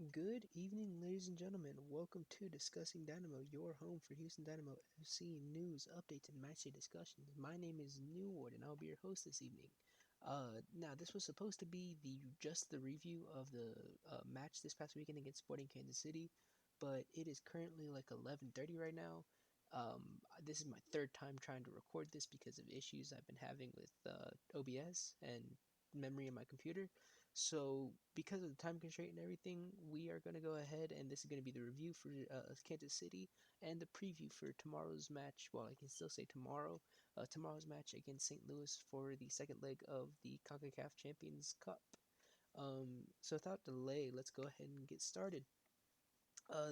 Good evening, ladies and gentlemen. Welcome to Discussing Dynamo, your home for Houston Dynamo FC news, updates, and matchday discussions. My name is Neward, and I'll be your host this evening. Now, this was supposed to be the review of the match this past weekend against Sporting Kansas City, but it is currently like 11:30 right now. This is my third time trying to record this because of issues I've been having with OBS and memory in my computer. So, because of the time constraint and everything, we are going to go ahead and this is going to be the review for Kansas City and the preview for tomorrow's match. Well, I can still say tomorrow's match against St. Louis for the second leg of the Concacaf Champions Cup. So, without delay, let's go ahead and get started.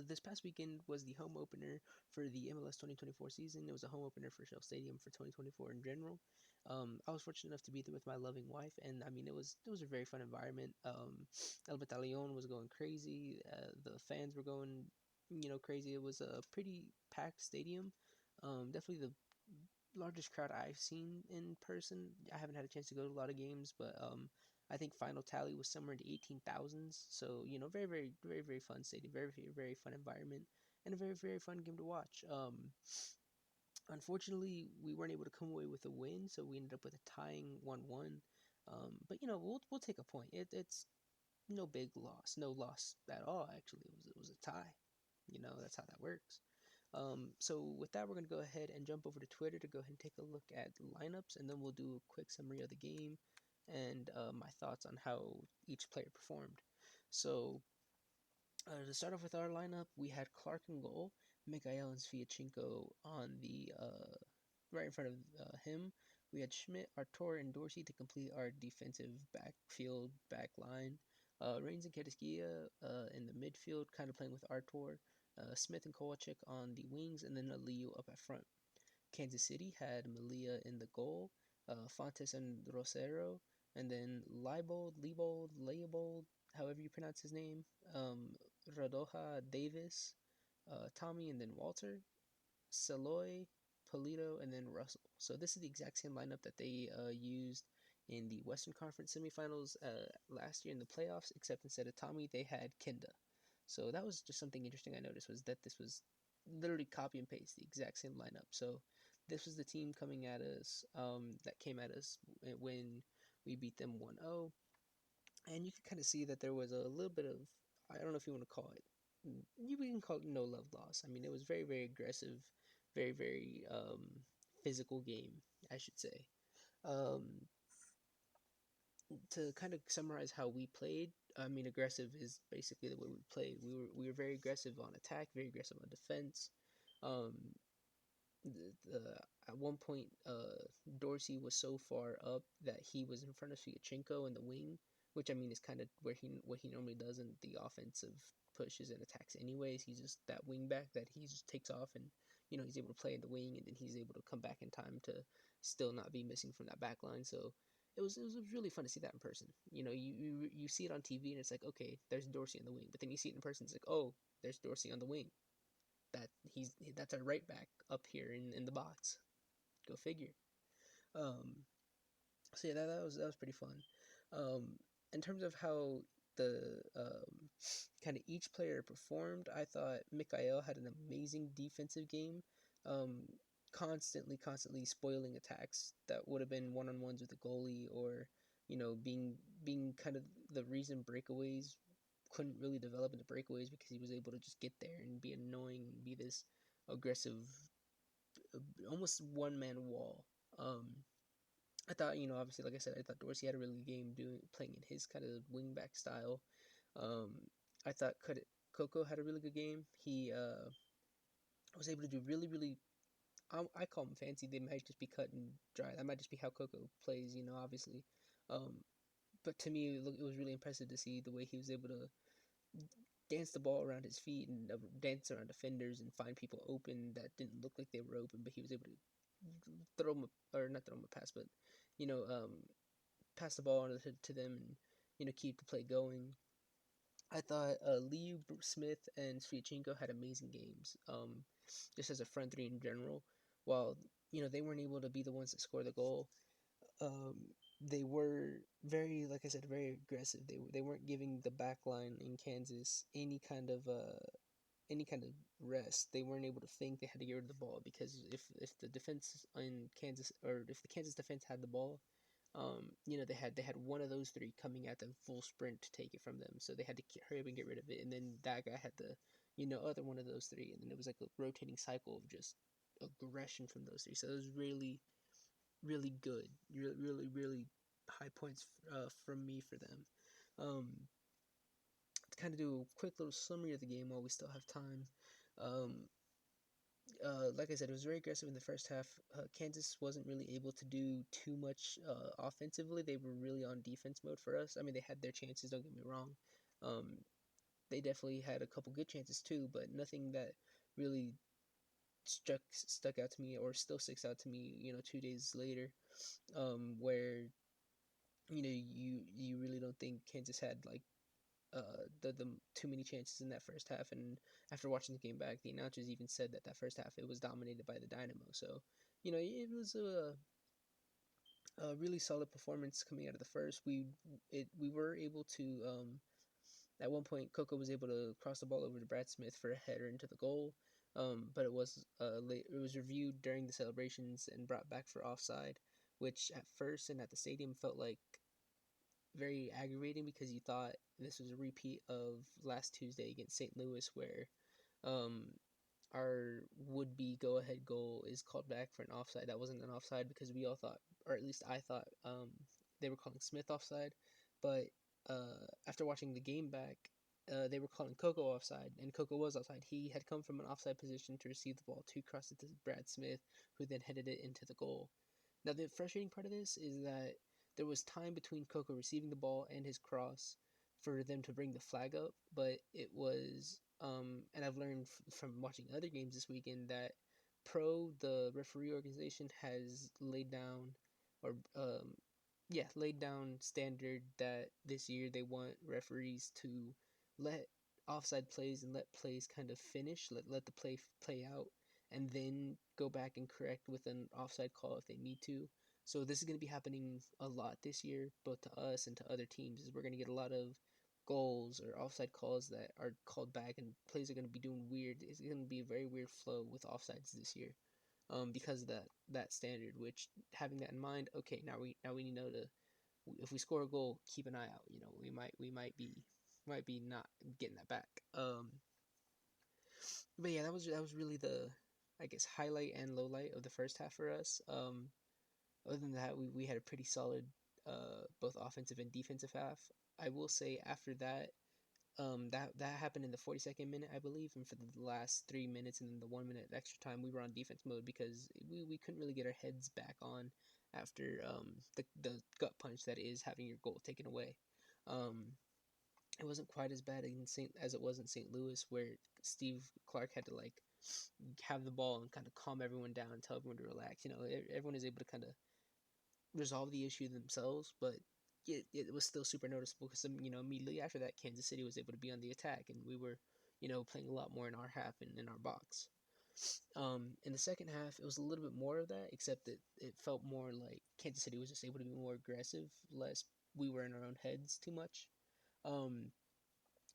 This past weekend was the home opener for the MLS 2024 season. It was a home opener for Shell Stadium for 2024 in general. I was fortunate enough to be there with my loving wife, and I mean it was a very fun environment. El Batallon was going crazy. The fans were going, crazy. It was a pretty packed stadium. Definitely the largest crowd I've seen in person. I haven't had a chance to go to a lot of games, but I think final tally was somewhere in the 18,000s. So very, very, very, very fun stadium, very, very, very fun environment, and a very, very fun game to watch. Unfortunately, we weren't able to come away with a win, so we ended up with a tying 1-1. But we'll take a point. It's no big loss, no loss at all. Actually, it was a tie. That's how that works. So with that, we're going to go ahead and jump over to Twitter to go ahead and take a look at the lineups, and then we'll do a quick summary of the game and my thoughts on how each player performed. So to start off with our lineup, we had Clark in goal, Mikhail and Sviatchenko on the right in front of him. We had Schmidt, Artur, and Dorsey to complete our defensive backfield back line. Reigns and Kediskia in the midfield, kind of playing with Artur. Smith and Kovalchik on the wings, and then Aliyu up at front. Kansas City had Malia in the goal, Fontes and Rosero, and then Leibold, however you pronounce his name, Radoja Davis, Tommy, and then Walter, Saloy, Polito, and then Russell. So this is the exact same lineup that they used in the Western Conference semifinals last year in the playoffs, except instead of Tommy, they had Kenda. So that was just something interesting I noticed, was that this was literally copy and paste the exact same lineup. So this was the team coming at us that came at us when we beat them 1-0. And you could kind of see that there was a little bit of, I don't know if you want to call it, you can call it no love loss. I mean, it was very, very aggressive, very, very physical game, I should say. Um, to kind of summarize how we played, I mean, aggressive is basically the way we played. We were very aggressive on attack, very aggressive on defense. Um, the at one point, Dorsey was so far up that he was in front of Fiachenko in the wing, which I mean is kind of where he what he normally does in the offensive pushes and attacks. Anyways, he's just that wing back that he just takes off and he's able to play in the wing, and then he's able to come back in time to still not be missing from that back line. So it was really fun to see that in person. You see it on TV and it's like, okay, there's Dorsey on the wing, but then you see it in person, it's like, oh, there's Dorsey on the wing. That's our right back up here in the box. Go figure. Um, so yeah, that was pretty fun. Um, in terms of how the kind of each player performed, I thought Mikhail had an amazing defensive game. Um, constantly spoiling attacks that would have been one-on-ones with the goalie, or being kind of the reason breakaways couldn't really develop into breakaways, because he was able to just get there and be annoying and be this aggressive, almost one-man wall. Um, I thought, obviously, like I said, I thought Dorsey had a really good game playing in his kind of wingback style. Um, I thought Coco had a really good game. He was able to do really, really. I call them fancy. They might just be cut and dry. That might just be how Coco plays, obviously. Um, but to me, it was really impressive to see the way he was able to dance the ball around his feet and dance around defenders and find people open that didn't look like they were open, but he was able to throw them or not throw them a pass, but you know, um, pass the ball to them and keep the play going. I thought Liu Smith and Sviatchenko had amazing games. Just as a front three in general, while they weren't able to be the ones that score the goal. Um, they were very, like I said, very aggressive. They weren't giving the back line in Kansas any kind of rest. They weren't able to think. They had to get rid of the ball because if the defense in Kansas, or if the Kansas defense had the ball, they had one of those three coming at them full sprint to take it from them. So they had to hurry up and get rid of it, and then that guy had the other one of those three, and then it was like a rotating cycle of just aggression from those three. So it was really really good, really high points from me for them. Um, to kind of do a quick little summary of the game while we still have time. Um, like I said, it was very aggressive in the first half. Kansas wasn't really able to do too much offensively. They were really on defense mode for us. I mean, they had their chances, don't get me wrong. Um, they definitely had a couple good chances too, but nothing that really stuck out to me or still sticks out to me, 2 days later, where you really don't think Kansas had like the too many chances in that first half. And after watching the game back, the announcers even said that first half it was dominated by the Dynamo. So it was a really solid performance coming out of the first. We were able to at one point Coco was able to cross the ball over to Brad Smith for a header into the goal. But it was reviewed during the celebrations and brought back for offside, which at first and at the stadium felt like very aggravating because you thought this was a repeat of last Tuesday against St. Louis, where um, our would-be go-ahead goal is called back for an offside. That wasn't an offside because we all thought, or at least I thought, they were calling Smith offside. But after watching the game back, they were calling Coco offside, and Coco was offside. He had come from an offside position to receive the ball to cross it to Brad Smith, who then headed it into the goal. Now, the frustrating part of this is that there was time between Coco receiving the ball and his cross for them to bring the flag up, but it was, and I've learned from watching other games this weekend that the referee organization, has laid down, or laid down standard that this year they want referees to let offside plays and let plays kind of finish, let the play out, and then go back and correct with an offside call if they need to. So this is going to be happening a lot this year, both to us and to other teams. Is we're going to get a lot of goals or offside calls that are called back, and plays are going to be doing weird. It's going to be a very weird flow with offsides this year, because of that standard. Which, having that in mind, okay, now we need to know to, if we score a goal, keep an eye out. We might be not getting that back. But yeah, that was really the, I guess, highlight and low light of the first half for us. Other than that, we had a pretty solid both offensive and defensive half. I will say after that, that happened in the 42nd minute, I believe, and for the last 3 minutes and then the 1 minute extra time, we were on defense mode because we couldn't really get our heads back on after the gut punch that is having your goal taken away. Um, it wasn't quite as bad as it was in St. Louis, where Steve Clark had to like have the ball and kind of calm everyone down and tell everyone to relax. Everyone is able to kind of resolve the issue themselves, but it was still super noticeable because immediately after that, Kansas City was able to be on the attack, and we were playing a lot more in our half and in our box. In the second half, it was a little bit more of that, except that it felt more like Kansas City was just able to be more aggressive, less we were in our own heads too much. Um,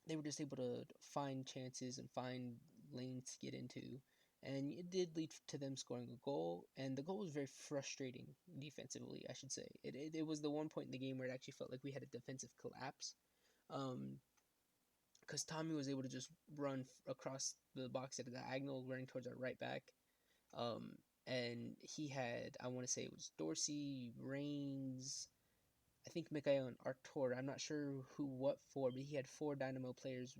they were just able to find chances and find lanes to get into. And it did lead to them scoring a goal, and the goal was very frustrating defensively, I should say. It was the one point in the game where it actually felt like we had a defensive collapse, because Tommy was able to just run across the box at a diagonal, running towards our right back, um, and he had, I want to say it was Dorsey, Reigns, I think Mikhail and Artur. I'm not sure who what for, but he had four Dynamo players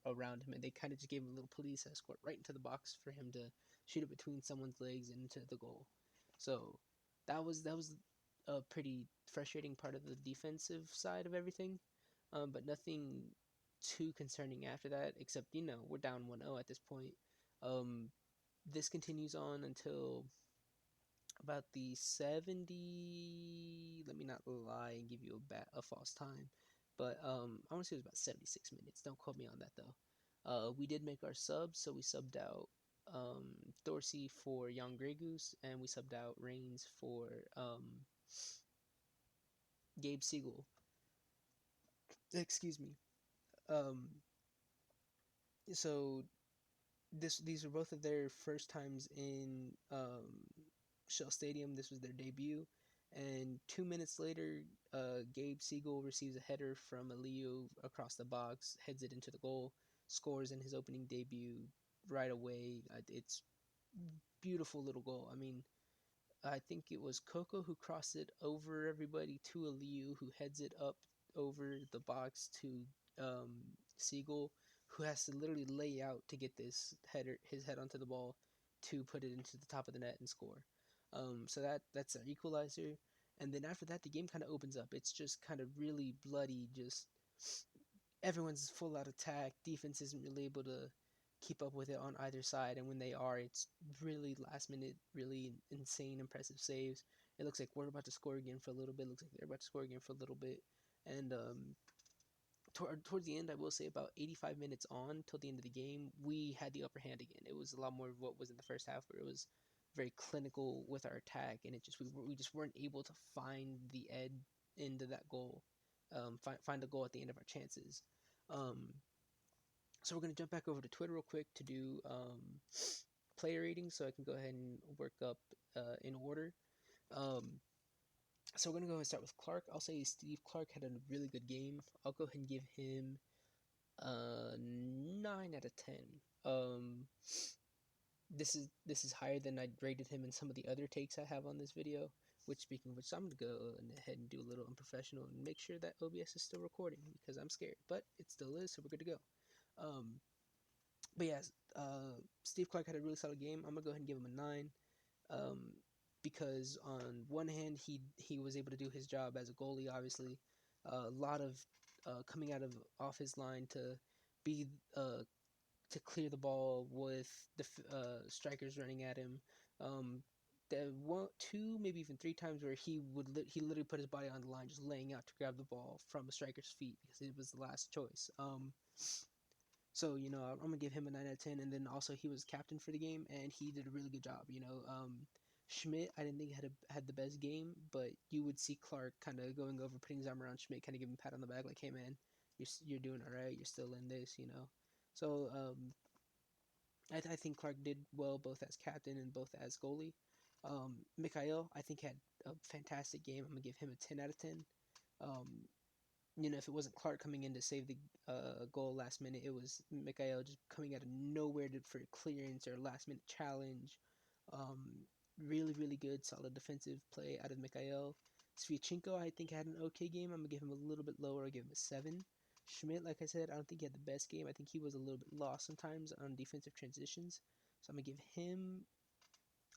around him, and they kind of just gave him a little police escort right into the box for him to shoot it between someone's legs and into the goal. So that was a pretty frustrating part of the defensive side of everything, but nothing too concerning after that, except we're down 1-0 at this point. Um, this continues on until about the 70, let me not lie and give you a false time, but I want to say it was about 76 minutes. Don't quote me on that though. We did make our subs, so we subbed out Dorsey for Jan Gregus, and we subbed out Reigns for Gabe Siegel. Excuse me. Um, so these were both of their first times in Shell Stadium. This was their debut, and 2 minutes later, Gabe Siegel receives a header from Aliu across the box, heads it into the goal, scores in his opening debut right away. It's beautiful little goal. I mean, I think it was Coco who crossed it over everybody to Aliu, who heads it up over the box to Siegel, who has to literally lay out to get his head onto the ball to put it into the top of the net and score. So that's our equalizer. And then after that, the game kind of opens up. It's just kind of really bloody. Just everyone's full out attack. Defense isn't really able to keep up with it on either side, and when they are, it's really last minute, really insane, impressive saves. It looks like we're about to score again for a little bit. It looks like they're about to score again for a little bit, and towards the end, I will say about 85 minutes on till the end of the game, we had the upper hand again. It was a lot more of what was in the first half, where it was very clinical with our attack, and it just we just weren't able to find the edge into that goal, find a goal at the end of our chances. Um, so we're gonna jump back over to Twitter real quick to do player ratings, so I can go ahead and work up in order. Um, so we're gonna go ahead and start with Clark. I'll say Steve Clark had a really good game. I'll go ahead and give him 9 out of 10. This is higher than I'd rated him in some of the other takes I have on this video. Which, speaking of which, I'm gonna go ahead and do a little unprofessional and make sure that OBS is still recording because I'm scared, but it still is, so we're good to go. But yeah, Steve Clark had a really solid game. I'm gonna go ahead and give him a 9, um, because on one hand he was able to do his job as a goalie. Obviously, a lot of coming out of off his line to be to clear the ball with the strikers running at him. There one, two, maybe even three times where he literally put his body on the line, just laying out to grab the ball from a striker's feet because it was the last choice. So I'm gonna give him a 9 out of 10, and then also he was captain for the game, and he did a really good job. Schmidt, I didn't think had the best game, but you would see Clark kind of going over, putting his arm around Schmidt, kind of giving him a pat on the back, like, "Hey man, you're doing all right. You're still in this." So I think Clark did well both as captain and both as goalie. Mikhail, I think, had a fantastic game. I'm gonna give him a 10 out of 10. Um, if it wasn't Clark coming in to save the goal last minute, it was Mikhail just coming out of nowhere for a clearance or last minute challenge. Really, really good, solid defensive play out of Mikhail. Sviachenko, I think, had an okay game. I'm gonna give him a little bit lower. I'll give him a 7. Schmidt, like I said, I don't think he had the best game. I think he was a little bit lost sometimes on defensive transitions. So I'm gonna give him.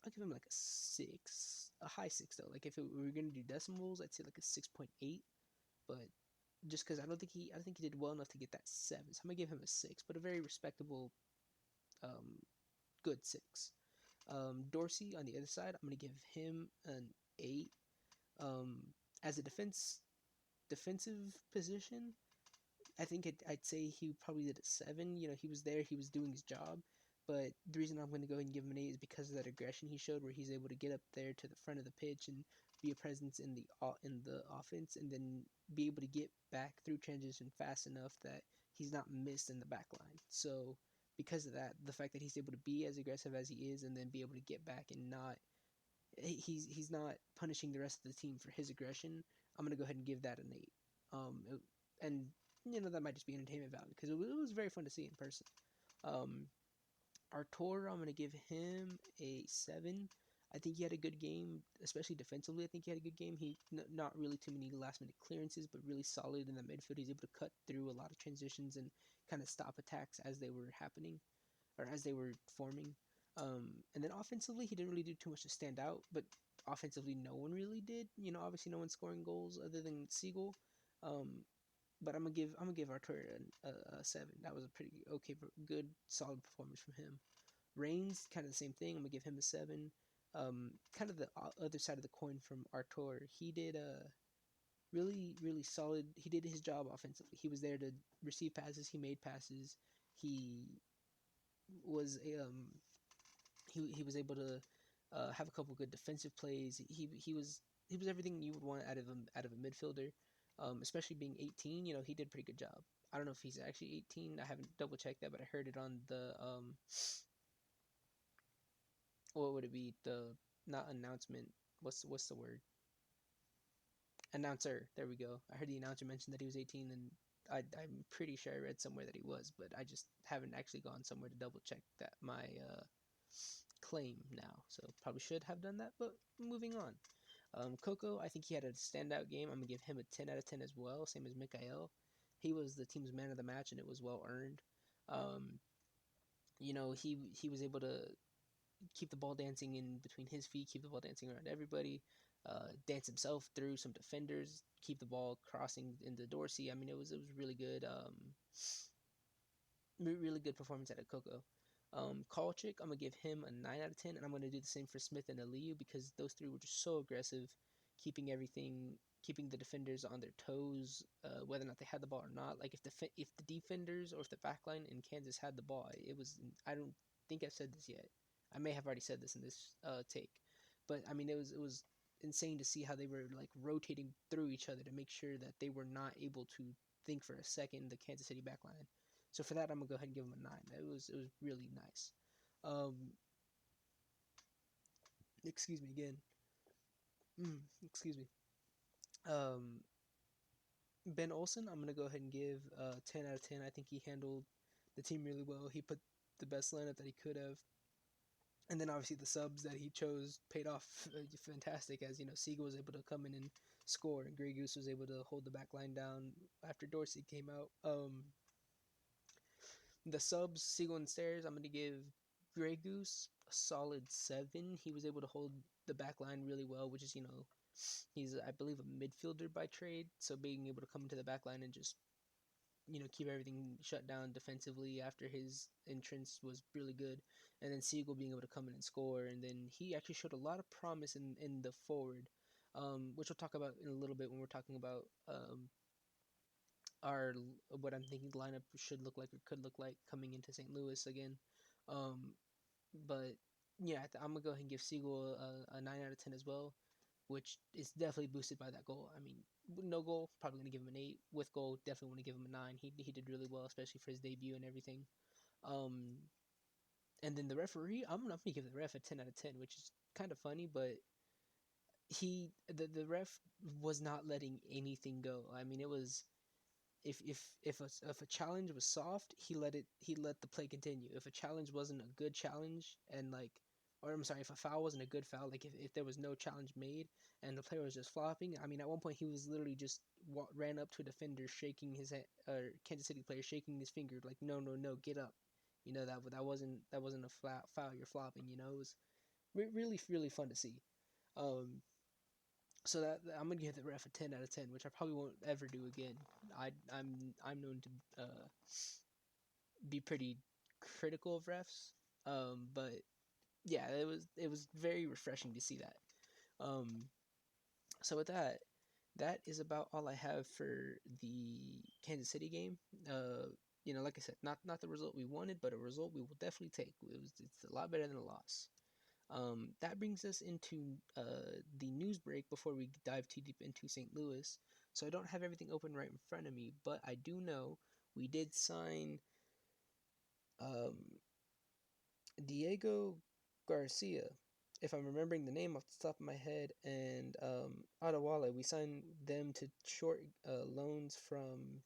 I'll give him like a 6, a high 6 though. Like if we were gonna do decimals, I'd say like a 6.8. But just because I don't think he did well enough to get that 7. So I'm gonna give him a 6, but a very respectable, um, good 6. Dorsey on the other side, I'm gonna give him an 8. As a defensive position, I think I'd say he probably did a 7. He was there, he was doing his job. But the reason I'm going to go ahead and give him an 8 is because of that aggression he showed, where he's able to get up there to the front of the pitch and be a presence in the offense, and then be able to get back through transition fast enough that he's not missed in the back line. So because of that, the fact that he's able to be as aggressive as he is, and then be able to get back and not he's not punishing the rest of the team for his aggression, I'm going to go ahead and give that an 8. And that might just be entertainment value because it was very fun to see in person. Artur, I'm going to give him a 7. I think he had a good game, especially defensively. I think he had a good game. Not really too many last minute clearances, but really solid in the midfield. He's able to cut through a lot of transitions and kind of stop attacks as they were happening or as they were forming. And then offensively, he didn't really do too much to stand out, but offensively, no one really did. Obviously, no one's scoring goals other than Siegel. But I'm gonna give Artur a 7. That was a pretty okay, good, solid performance from him. Reigns, kind of the same thing. I'm gonna give him a 7. Kind of the other side of the coin from Artur. He did a really, really solid. He did his job offensively. He was there to receive passes. He made passes. He was he was able to have a couple good defensive plays. He was everything you would want out of a midfielder, especially being 18. You know, he did a pretty good job. I don't know if he's actually 18. I haven't double checked that, but I heard it on the what would it be? The not announcement. What's the word? Announcer. There we go. I heard the announcer mention that he was 18, and I'm pretty sure I read somewhere that he was, but I just haven't actually gone somewhere to double check that my claim now. So probably should have done that, but moving on. Coco, I think he had a standout game. I'm gonna give him a 10 out of 10 as well, same as Mikael. He was the team's man of the match, and it was well earned. Um, you know, he was able to keep the ball dancing in between his feet, keep the ball dancing around everybody, dance himself through some defenders, keep the ball crossing into Dorsey. I mean, it was really good. Really good performance out of Coco. Kalchik, I'm gonna give him a 9 out of 10, and I'm gonna do the same for Smith and Aliyu because those three were just so aggressive, keeping the defenders on their toes, whether or not they had the ball or not. Like if the defenders or if the backline in Kansas had the ball, it was I don't think I've said this yet. I may have already said this in this take, but I mean it was insane to see how they were like rotating through each other to make sure that they were not able to think for a second the Kansas City backline. So for that, I'm gonna go ahead and give him a 9. It was really nice. Um, excuse me again. Excuse me. Um, Ben Olsen, I'm gonna go ahead and give 10 out of 10. I think he handled the team really well. He put the best lineup that he could have, and then obviously the subs that he chose paid off fantastic. As you know, Siegel was able to come in and score, and Grey Goose was able to hold the back line down after Dorsey came out. The subs, Siegel and Stairs, I'm going to give Grey Goose a solid 7. He was able to hold the back line really well, which is, you know, he's, I believe, a midfielder by trade. So being able to come into the back line and just, you know, keep everything shut down defensively after his entrance was really good. And then Siegel being able to come in and score. And then he actually showed a lot of promise in the forward, which we'll talk about in a little bit when we're talking about our what I'm thinking the lineup should look like or could look like coming into St. Louis again. Um, but yeah, I'm gonna go ahead and give Siegel a 9 out of 10 as well, which is definitely boosted by that goal. I mean, no goal, probably gonna give him an 8. With goal, definitely want to give him a 9. He did really well, especially for his debut and everything. Um, and then the referee, I'm gonna give the ref a 10 out of 10, which is kind of funny, but the ref was not letting anything go. I mean, it was if a challenge was soft, he let the play continue. If a challenge wasn't a good challenge and like, or I'm sorry, if a foul wasn't a good foul, like if there was no challenge made and the player was just flopping, I mean, at one point he was literally just ran up to a defender, shaking his head, or Kansas City player shaking his finger, like no no no, get up. You know that wasn't a flat foul. You're flopping. You know, it was really fun to see. Um, so that I'm gonna give the ref a 10 out of 10, which I probably won't ever do again. I'm known to be pretty critical of refs, but yeah, it was very refreshing to see that. Um, so with that, that is about all I have for the Kansas City game. You know, like I said, not the result we wanted, but a result we will definitely take. It's a lot better than a loss. That brings us into the news break before we dive too deep into St. Louis. So I don't have everything open right in front of me, but I do know we did sign um, Diego Garcia, if I'm remembering the name off the top of my head, and Adewale. We signed them to short loans from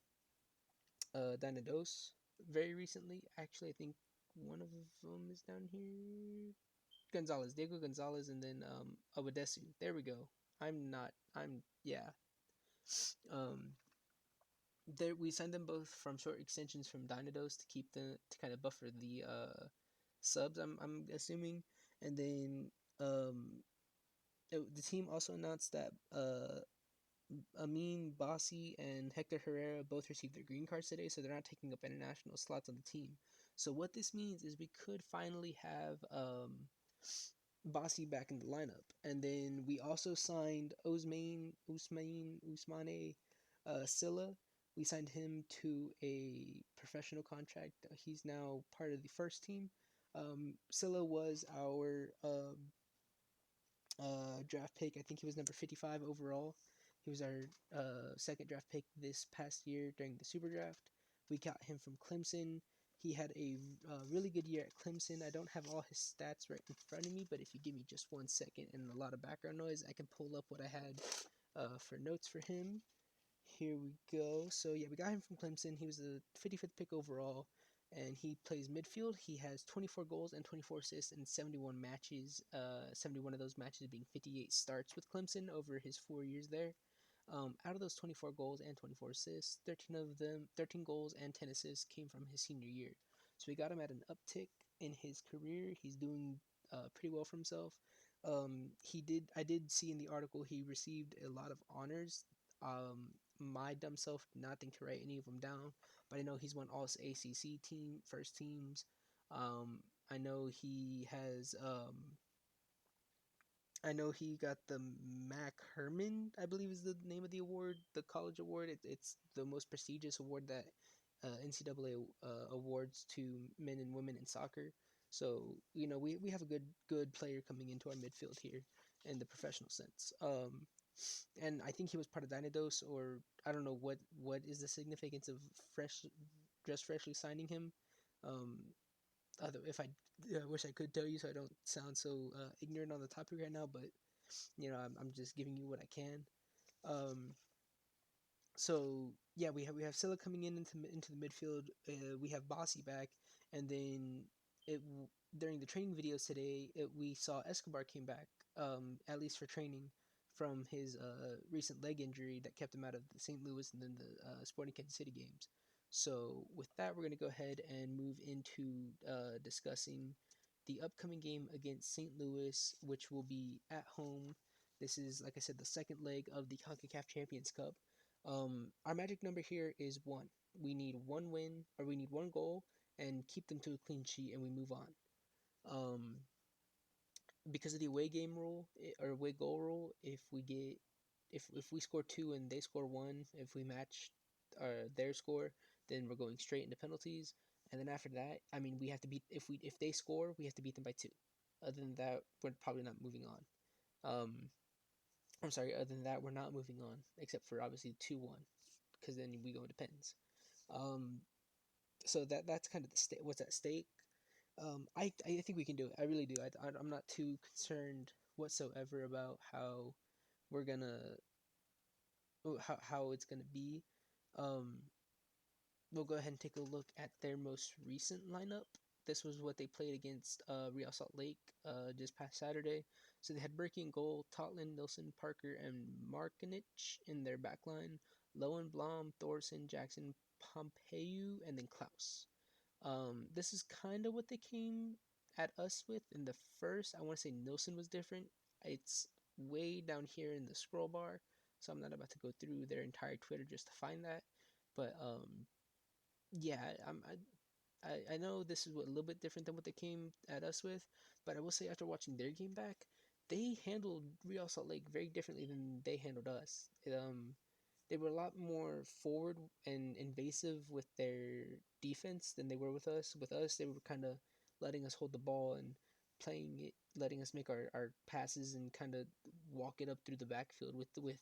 Dynados very recently. Actually, I think one of them is down here. Gonzalez, Diego Gonzalez, and then Awadesu. There we go. I'm not. I'm yeah. Um, there we signed them both from short extensions from Dynados to keep the to kind of buffer the subs. I'm assuming, and then the team also announced that Amin Bassi and Hector Herrera both received their green cards today, so they're not taking up international slots on the team. So what this means is we could finally have Bassi back in the lineup. And then we also signed Usmane Silla. We signed him to a professional contract. He's now part of the first team. Silla was our draft pick. I think he was number 55 overall. He was our second draft pick this past year during the Super Draft. We got him from Clemson. He had a really good year at Clemson. I don't have all his stats right in front of me, but if you give me just 1 second and a lot of background noise, I can pull up what I had for notes for him. Here we go. So yeah, we got him from Clemson. He was the 55th pick overall, and he plays midfield. He has 24 goals and 24 assists in 71 matches. 71 of those matches being 58 starts with Clemson over his 4 years there. Out of those 24 goals and 24 assists, 13 goals and 10 assists came from his senior year. So we got him at an uptick in his career. He's doing pretty well for himself. I did see in the article he received a lot of honors. My dumb self did not think to write any of them down, but I know he's won all ACC first teams. Um, I know he has I know he got the Mac Herman, I believe is the name of the award, the college award. It's the most prestigious award that NCAA awards to men and women in soccer. So we have a good player coming into our midfield here in the professional sense. And I think he was part of Dynados, or I don't know what is the significance of freshly signing him. Um, if I wish I could tell you, so I don't sound so ignorant on the topic right now, but I'm just giving you what I can. Um, so yeah, we have Silla coming into the midfield. We have Bossy back, and then it during the training videos today, we saw Escobar came back, at least for training, from his recent leg injury that kept him out of the St. Louis and then the Sporting Kansas City games. So with that, we're going to go ahead and move into discussing the upcoming game against St. Louis, which will be at home. This is, like I said, the second leg of the Concacaf Champions Cup. Our magic number here is 1. We need 1 win, or we need 1 goal, and keep them to a clean sheet, and we move on. Um, because of the away game rule or away goal rule, if we score 2 and they score 1, if we match their score, then we're going straight into penalties. And then after that, I mean, we have to beat if they score, we have to beat them by 2. Other than that, we're probably not moving on. I'm sorry. Other than that, we're not moving on, except for obviously 2-1, because then we go into pens. Um, so that's kind of what's at stake. I think we can do it. I really do. I'm not too concerned whatsoever about how we're gonna how it's gonna be. Um, we'll go ahead and take a look at their most recent lineup. This was what they played against Real Salt Lake just past Saturday. So they had Berkey in goal, Totland, Nilsson, Parker, and Markinich in their backline. Lowenblom, Thorson, Jackson, Pompeu, and then Klaus. This is kind of what they came at us with in the first. I want to say Nilsson was different. It's way down here in the scroll bar, so I'm not about to go through their entire Twitter just to find that. But yeah, I know this is a little bit different than what they came at us with, but I will say after watching their game back, they handled Real Salt Lake very differently than they handled us. They were a lot more forward and invasive with their defense than they were with us. With us, they were kind of letting us hold the ball and playing it, letting us make our passes and kind of walk it up through the backfield. With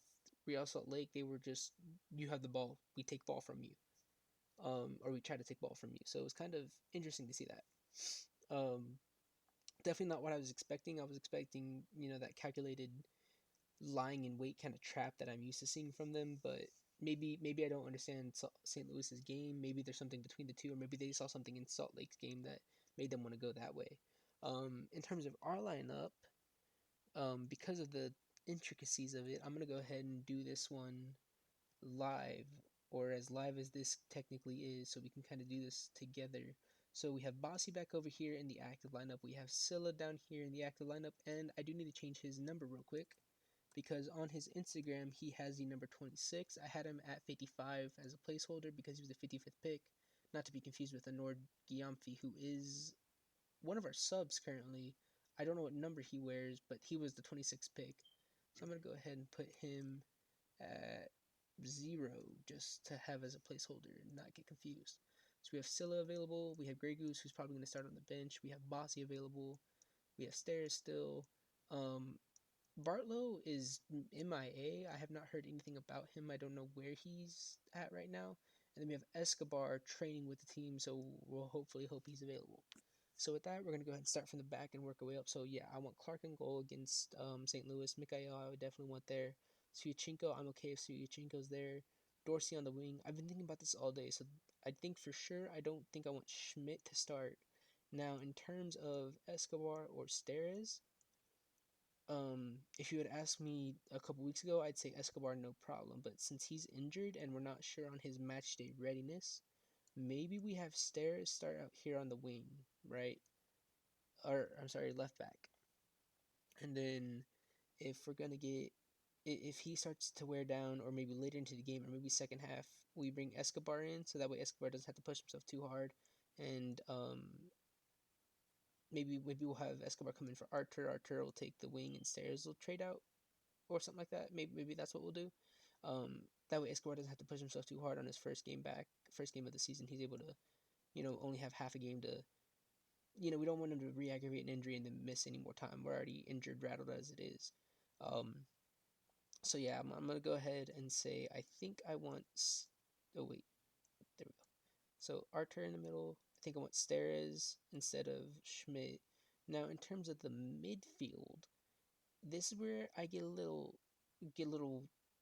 Real Salt Lake, they were just, you have the ball, we take ball from you, or we try to take ball from you. So it was kind of interesting to see that. Definitely not what I was expecting. I was expecting, that calculated lying in wait kind of trap that I'm used to seeing from them, but maybe I don't understand St. Louis's game. Maybe there's something between the two, or maybe they saw something in Salt Lake's game that made them want to go that way. In terms of our lineup, because of the intricacies of it, I'm gonna go ahead and do this one live, or as live as this technically is, so we can kind of do this together. So we have Bossy back over here in the active lineup. We have Silla down here in the active lineup, and I do need to change his number real quick, because on his Instagram he has the number 26. I had him at 55 as a placeholder because he was the 55th pick, not to be confused with Anord Giamfi, who is one of our subs currently. I don't know what number he wears, but he was the 26th pick. So I'm going to go ahead and put him at 0 just to have as a placeholder and not get confused. So we have Silla available, we have Grey Goose, who's probably going to start on the bench, we have Bossy available, we have Stairs still. Bartlow is MIA. I have not heard anything about him. I don't know where he's at right now. And then we have Escobar training with the team, so we'll hopefully hope he's available. So with that, we're gonna go ahead and start from the back and work our way up. So yeah, I want Clark in goal against St. Louis. Mikhail, I would definitely want there. Suyachenko, I'm okay if Suyachenko's there. Dorsey on the wing. I've been thinking about this all day, so I think for sure I don't think I want Schmidt to start. Now, in terms of Escobar or Steres, if you had asked me a couple weeks ago, I'd say Escobar no problem. But since he's injured and we're not sure on his match day readiness, maybe we have Steres start out here on the wing, right? Or I'm sorry, left back. And then if we're gonna get if he starts to wear down, or maybe later into the game, or maybe second half, we bring Escobar in, so that way Escobar doesn't have to push himself too hard, and maybe we'll have Escobar come in for Artur. Artur will take the wing, and Steres will trade out, or something like that. Maybe that's what we'll do. That way Escobar doesn't have to push himself too hard on his first game back, first game of the season. He's able to, only have half a game to, we don't want him to re-aggravate an injury and then miss any more time. We're already injured, rattled as it is. So yeah, I'm gonna go ahead and say I think I want. Oh wait, there we go. So Artur in the middle. I think I want Steres instead of Schmidt. Now in terms of the midfield, this is where I get a little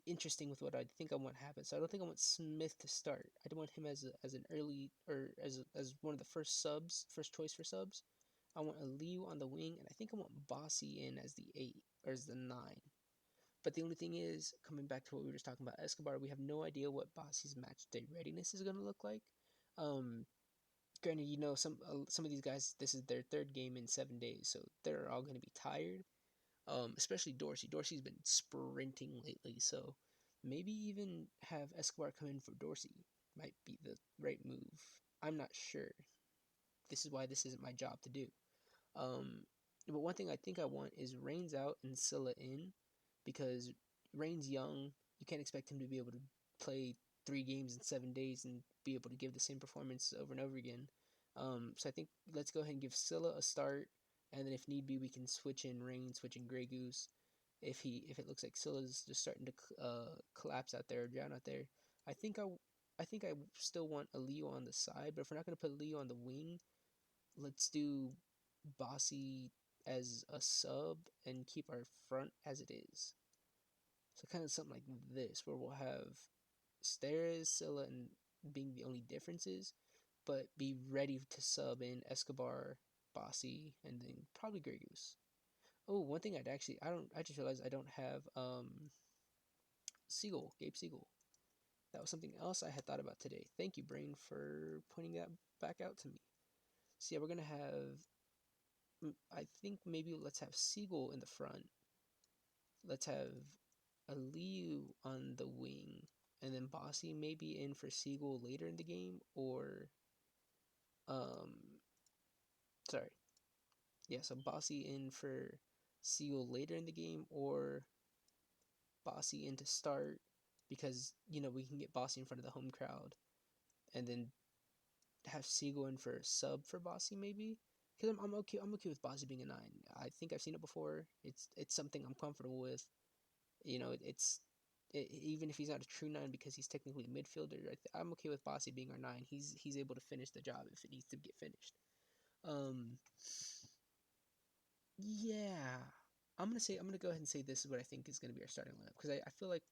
interesting with what I think I want to happen. So I don't think I want Smith to start. I don't want him as an early, or as one of the first subs, first choice for subs. I want Aliu on the wing, and I think I want Bossy in as the 8 or as the 9. But the only thing is, coming back to what we were just talking about, Escobar, we have no idea what Bossy's match day readiness is going to look like. Granted, some of these guys, this is their third game in 7 days, so they're all going to be tired. Especially Dorsey. Dorsey's been sprinting lately, so maybe even have Escobar come in for Dorsey might be the right move. I'm not sure. This is why this isn't my job to do. Um, but one thing I think I want is Reigns out and Scylla in, because Reigns young. You can't expect him to be able to play 3 games in 7 days and be able to give the same performance over and over again. So I think let's go ahead and give Scylla a start, and then if need be, we can switch in Reigns, switch in Grey Goose. If it looks like Scylla's just starting to collapse out there or drown out there, I think I still want a Leo on the side. But if we're not gonna put Leo on the wing, let's do Bossy as a sub and keep our front as it is. So kind of something like this, where we'll have Steres, Scylla, and being the only differences, but be ready to sub in Escobar, Bossy, and then probably Grey Goose. Oh, one thing I just realized I don't have Gabe Siegel. That was something else I had thought about today. Thank you, Brain, for pointing that back out to me. So yeah, we're gonna have. I think maybe let's have Siegel in the front. Let's have Aliu on the wing, and then Bossy maybe in for Siegel later in the game, or um, sorry, yeah. So Bossy in for Siegel later in the game, or Bossy in to start, because we can get Bossy in front of the home crowd, and then have Siegel in for a sub for Bossy maybe. Because I'm okay. I'm okay with Bossy being a 9. I think I've seen it before. It's something I'm comfortable with. Even if he's not a true 9 because he's technically a midfielder, I'm okay with Bossy being our 9. He's able to finish the job if it needs to get finished. Yeah, I'm gonna go ahead and say this is what I think is gonna be our starting lineup, because I feel like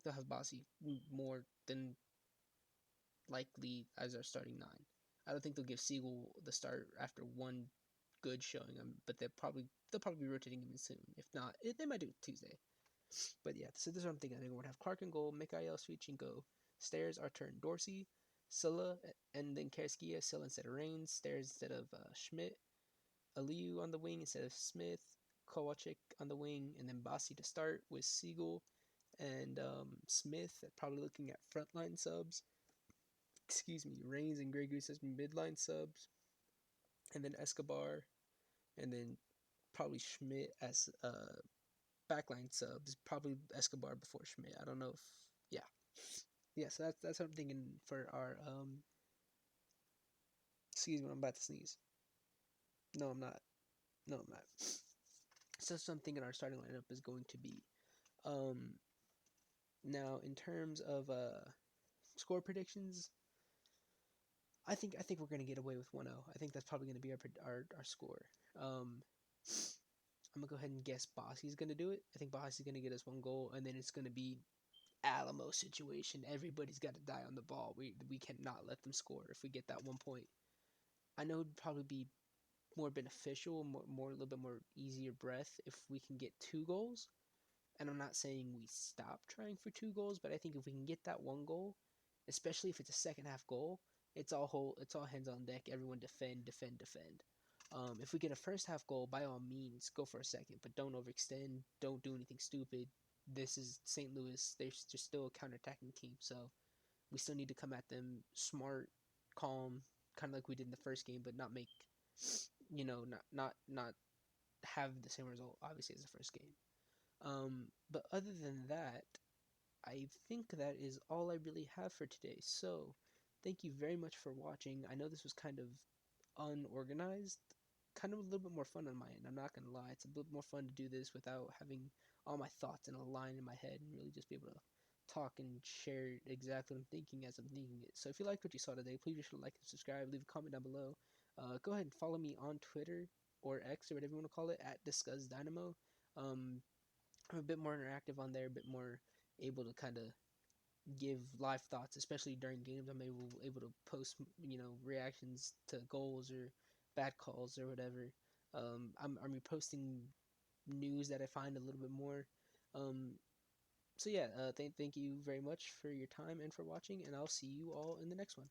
they'll have Bossy more than likely as our starting 9. I don't think they'll give Siegel the start after one good showing him, but they'll probably be rotating him soon. If not, they might do it Tuesday. But yeah, so this is what I'm thinking. I think we're gonna have Clark in goal, Mikhail, Suyachenko, Steres, Artur, Dorsey, Scylla, and then Karskia, Scylla instead of Reigns, Steres instead of Schmidt, Aliu on the wing instead of Smith, Kowalczyk on the wing, and then Bossy to start with Siegel and Smith, probably looking at frontline subs. Excuse me, Reigns and Grey Goose as midline subs, and then Escobar, and then probably Schmidt as backline subs. Probably Escobar before Schmidt. I don't know if yeah. So that's what I'm thinking for our Excuse me, I'm about to sneeze. No, I'm not. No, I'm not. So something in our starting lineup is going to be. Um, Now, in terms of score predictions, I think we're going to get away with 1-0. I think that's probably going to be our score. Um, I'm gonna go ahead and guess Bossy's gonna do it. I think Bossy's gonna get us 1 goal, and then it's gonna be Alamo situation. Everybody's got to die on the ball. We cannot let them score if we get that 1 point. I know it'd probably be more beneficial, more a little bit more easier breath if we can get 2 goals. And I'm not saying we stop trying for 2 goals, but I think if we can get that 1 goal, especially if it's a second half goal, it's all hands on deck. Everyone defend, defend, defend. If we get a first half goal, by all means, go for a second, but don't overextend. Don't do anything stupid. This is St. Louis. They're just still a counterattacking team, so we still need to come at them smart, calm, kind of like we did in the first game, but not make, not have the same result, obviously, as the first game. But other than that, I think that is all I really have for today. So, thank you very much for watching. I know this was kind of unorganized, kind of a little bit more fun on my end. I'm not gonna lie, it's a bit more fun to do this without having all my thoughts in a line in my head and really just be able to talk and share exactly what I'm thinking as I'm thinking it. So if you liked what you saw today, please be sure to like and subscribe. Leave a comment down below. Go ahead and follow me on Twitter or X or whatever you want to call it at Discuss Dynamo. Um, I'm a bit more interactive on there, a bit more able to kind of give live thoughts, especially during games. I'm able to post reactions to goals or bad calls or whatever. I'm reposting news that I find a little bit more. Um, so yeah, thank you very much for your time and for watching, and I'll see you all in the next one.